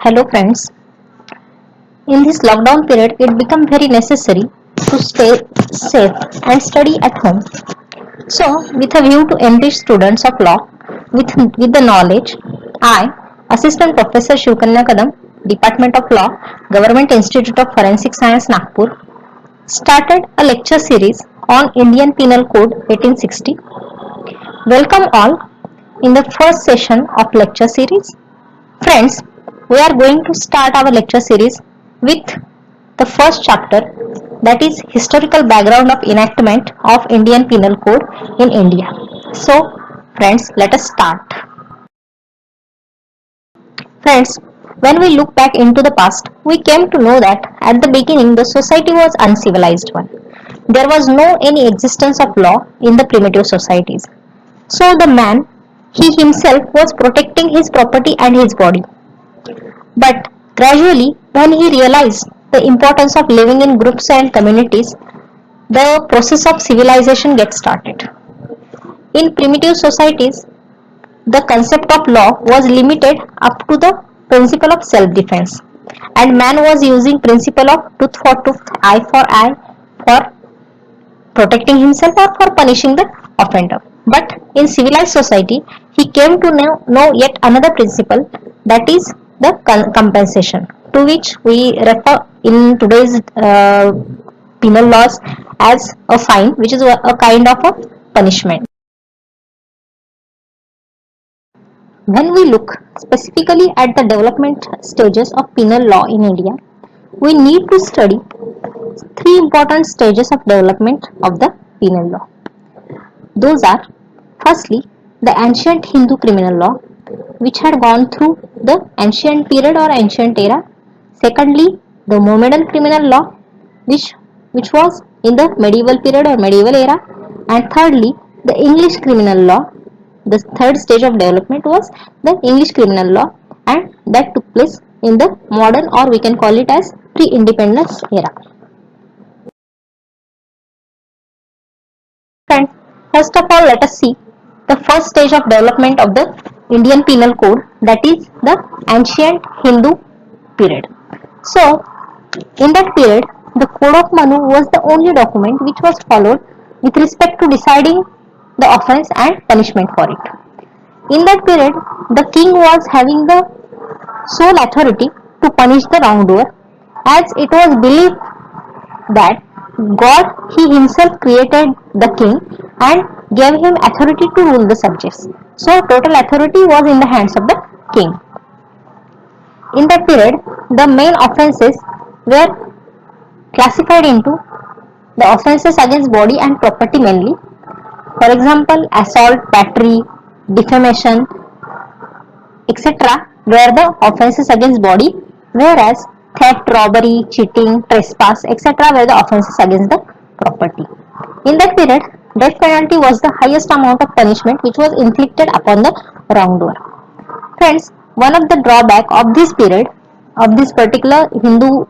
Hello friends. In this lockdown period, it became very necessary to stay safe and study at home. So, with a view to enrich students of law with the knowledge, I, Assistant Professor Shivkanya Kadam, Department of Law, Government Institute of Forensic Science, Nagpur, started a lecture series on Indian Penal Code 1860. Welcome all in the first session of lecture series. Friends, we are going to start our lecture series with the first chapter, that is historical background of enactment of Indian Penal Code in India. So, friends, let us start. Friends, when we look back into the past, we came to know that at the beginning the society was uncivilized one. There was no any existence of law in the primitive societies. So the man, he himself was protecting his property and his body. But gradually, when he realized the importance of living in groups and communities, the process of civilization gets started. In primitive societies, the concept of law was limited up to the principle of self-defense, and man was using principle of tooth for tooth, eye for eye for protecting himself or for punishing the offender. But in civilized society, he came to know yet another principle, that is the compensation, to which we refer in today's penal laws as a fine, which is a kind of a punishment. When we look specifically at the development stages of penal law in India, we need to study three important stages of development of the penal law. Those are, firstly, the ancient Hindu criminal law, which had gone through the ancient period or ancient era. Secondly, the Mohammedan criminal law, which was in the medieval period or medieval era. And thirdly, the English criminal law. The third stage of development was the English criminal law, and that took place in the modern, or we can call it as pre-independence era. Friends, first of all, let us see the first stage of development of the Indian Penal Code, that is the ancient Hindu period. So, in that period, the Code of Manu was the only document which was followed with respect to deciding the offence and punishment for it. In that period, the king was having the sole authority to punish the wrongdoer, as it was believed that God, he himself created the king and gave him authority to rule the subjects. So total authority was in the hands of the king. In that period, the main offences were classified into the offences against body and property mainly. For example, assault, battery, defamation, etc. were the offences against body, whereas theft, robbery, cheating, trespass, etc. were the offences against the property. In that period, death penalty was the highest amount of punishment which was inflicted upon the wrongdoer. Friends, one of the drawback of this period, of this particular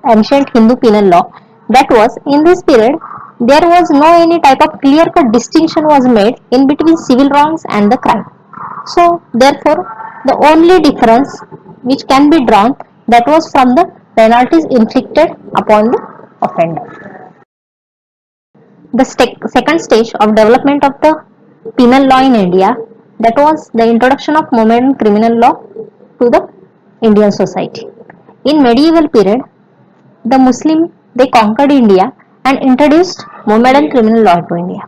ancient Hindu penal law, that was in this period there was no any type of clear cut distinction was made in between civil wrongs and the crime. So therefore, the only difference which can be drawn, that was from the penalties inflicted upon the offender. The second stage of development of the penal law in India, that was the introduction of Mohammedan criminal law to the Indian society. In medieval period, the Muslim, they conquered India and introduced Mohammedan criminal law to India.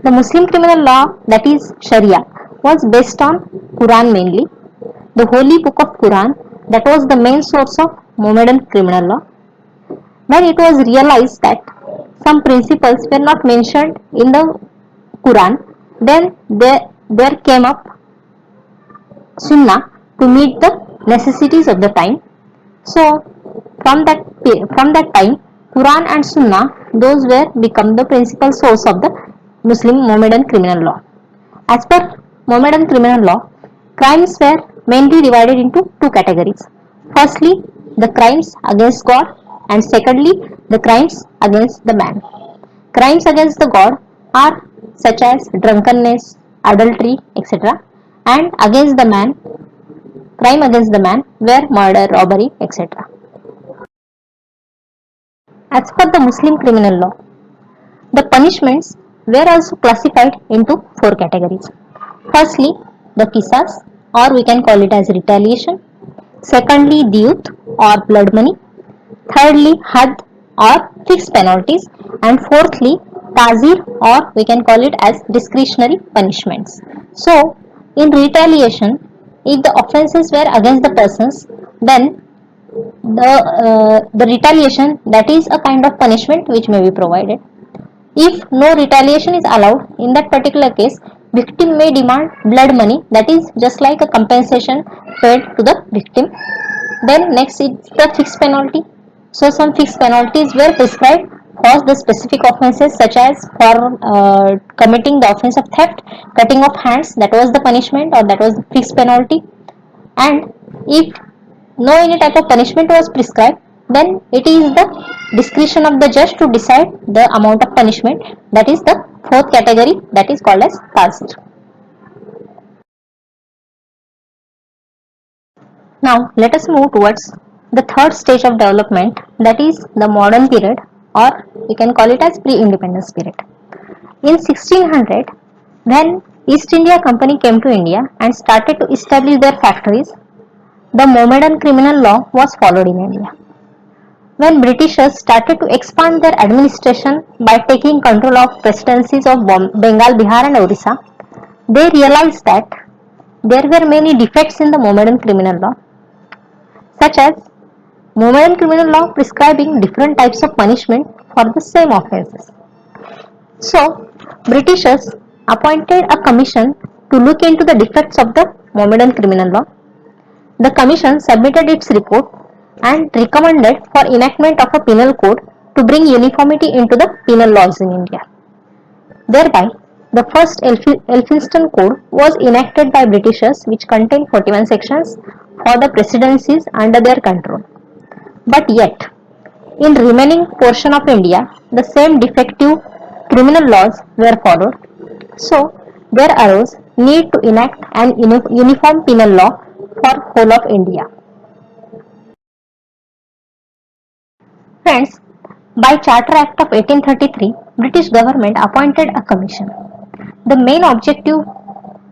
The Muslim criminal law, that is Sharia, was based on Quran mainly. The holy book of Quran, that was the main source of Mohammedan criminal law. When it was realized that some principles were not mentioned in the Quran, then there came up Sunnah to meet the necessities of the time. So from that time, Quran and Sunnah, those were become the principal source of the Muslim Mohammedan criminal law. As per Mohammedan criminal law, crimes were mainly divided into two categories. Firstly, the crimes against God, and secondly, the crimes against the man. Crimes against the God are such as drunkenness, adultery, etc. And against the man, crime against the man were murder, robbery, etc. As per the Muslim criminal law, the punishments were also classified into four categories. Firstly, the qisas, or we can call it as retaliation. Secondly, diyut or blood money. Thirdly, had or fixed penalties. And fourthly, tazir, or we can call it as discretionary punishments. So, in retaliation, if the offences were against the persons, then the retaliation, that is a kind of punishment which may be provided. If no retaliation is allowed, in that particular case, victim may demand blood money, that is just like a compensation paid to the victim. Then next is the fixed penalty. So some fixed penalties were prescribed for the specific offences, such as for committing the offence of theft, cutting of hands, that was the punishment or that was the fixed penalty. And if no any type of punishment was prescribed, then it is the discretion of the judge to decide the amount of punishment. That is the fourth category, that is called as tazir. Now let us move towards the third stage of development, that is the modern period, or we can call it as pre-independence period. In 1600, when East India Company came to India and started to establish their factories, the Mohammedan criminal law was followed in India. When Britishers started to expand their administration by taking control of presidencies of Bengal, Bihar and Orissa, they realized that there were many defects in the Mohammedan criminal law, such as Mohammedan criminal law prescribing different types of punishment for the same offences. So, Britishers appointed a commission to look into the defects of the Mohammedan criminal law. The commission submitted its report and recommended for enactment of a penal code to bring uniformity into the penal laws in India. Thereby, the first Elphinstone Code was enacted by Britishers, which contained 41 sections for the presidencies under their control. But yet, in remaining portion of India, the same defective criminal laws were followed. So, there arose need to enact an uniform penal law for whole of India. Friends, by Charter Act of 1833, British government appointed a commission. The main objective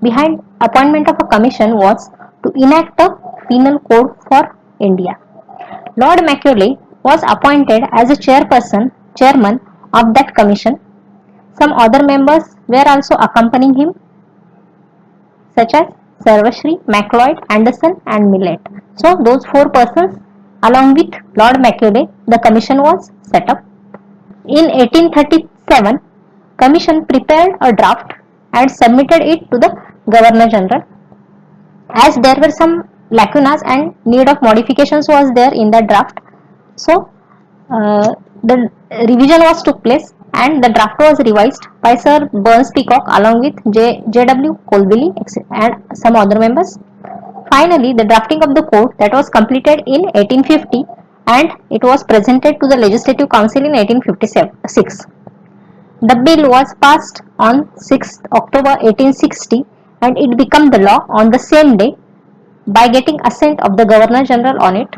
behind appointment of a commission was to enact a penal code for India. Lord Macaulay was appointed as a chairman of that commission. Some other members were also accompanying him, such as Sarvashri, Macleod, Anderson and Millett. So those four persons, along with Lord Macaulay, the commission was set up. In 1837, commission prepared a draft and submitted it to the Governor General. As there were some lacunas and need of modifications was there in the draft, so the revision was took place and the draft was revised by Sir Burns Peacock along with J.W. Colville and some other members. Finally, the drafting of the code that was completed in 1850 and it was presented to the Legislative Council in 1856. The bill was passed on 6th October 1860 and it became the law on the same day by getting assent of the Governor General on it.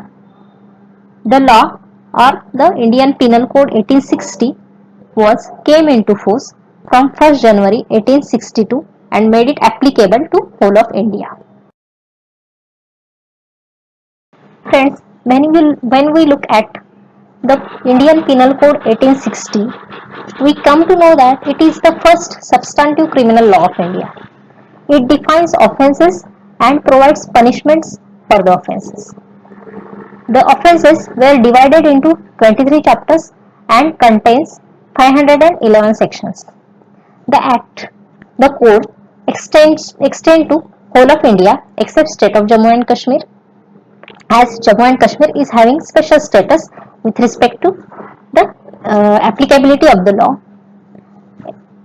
The law, or the Indian Penal Code 1860, came into force from 1st January 1862 and made it applicable to whole of India. Friends, when we look at the Indian Penal Code 1860, we come to know that it is the first substantive criminal law of India. It defines offences and provides punishments for the offences. The offences were divided into 23 chapters and contains 511 sections. The Act, the Code, extend to whole of India except state of Jammu and Kashmir, as Jammu and Kashmir is having special status with respect to the applicability of the law.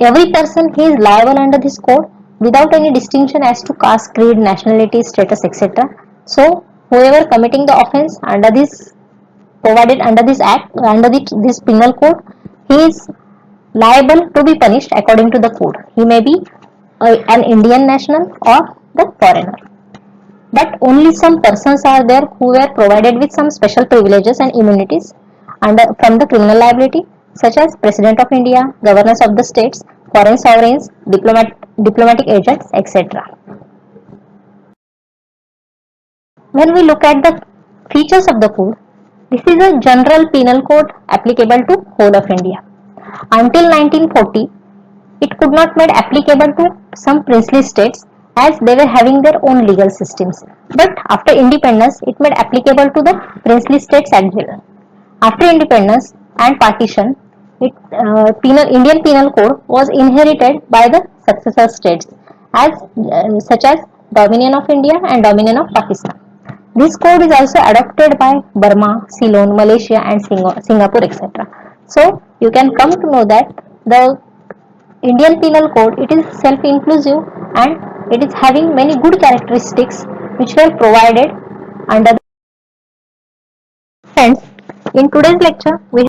Every person he is liable under this code without any distinction as to caste, creed, nationality, status, etc. So, whoever committing the offence under this provided under this act, under this penal code, he is liable to be punished according to the code. He may be an Indian national or the foreigner. but only some persons are there who were provided with some special privileges and immunities under from the criminal liability, such as President of India, governors of the states, foreign sovereigns, diplomatic agents, etc. When we look at the features of the code, this is a general penal code applicable to whole of India. Until 1940, it could not made applicable to some princely states as they were having their own legal systems. But after independence, it made applicable to the princely states as well. After independence and partition, Indian Penal Code was inherited by the successor states, such as Dominion of India and Dominion of Pakistan. This code is also adopted by Burma, Ceylon, Malaysia, and Singapore, etc. So you can come to know that the Indian Penal Code, it is self-inclusive and it is having many good characteristics which were provided under the. Friends, in today's lecture we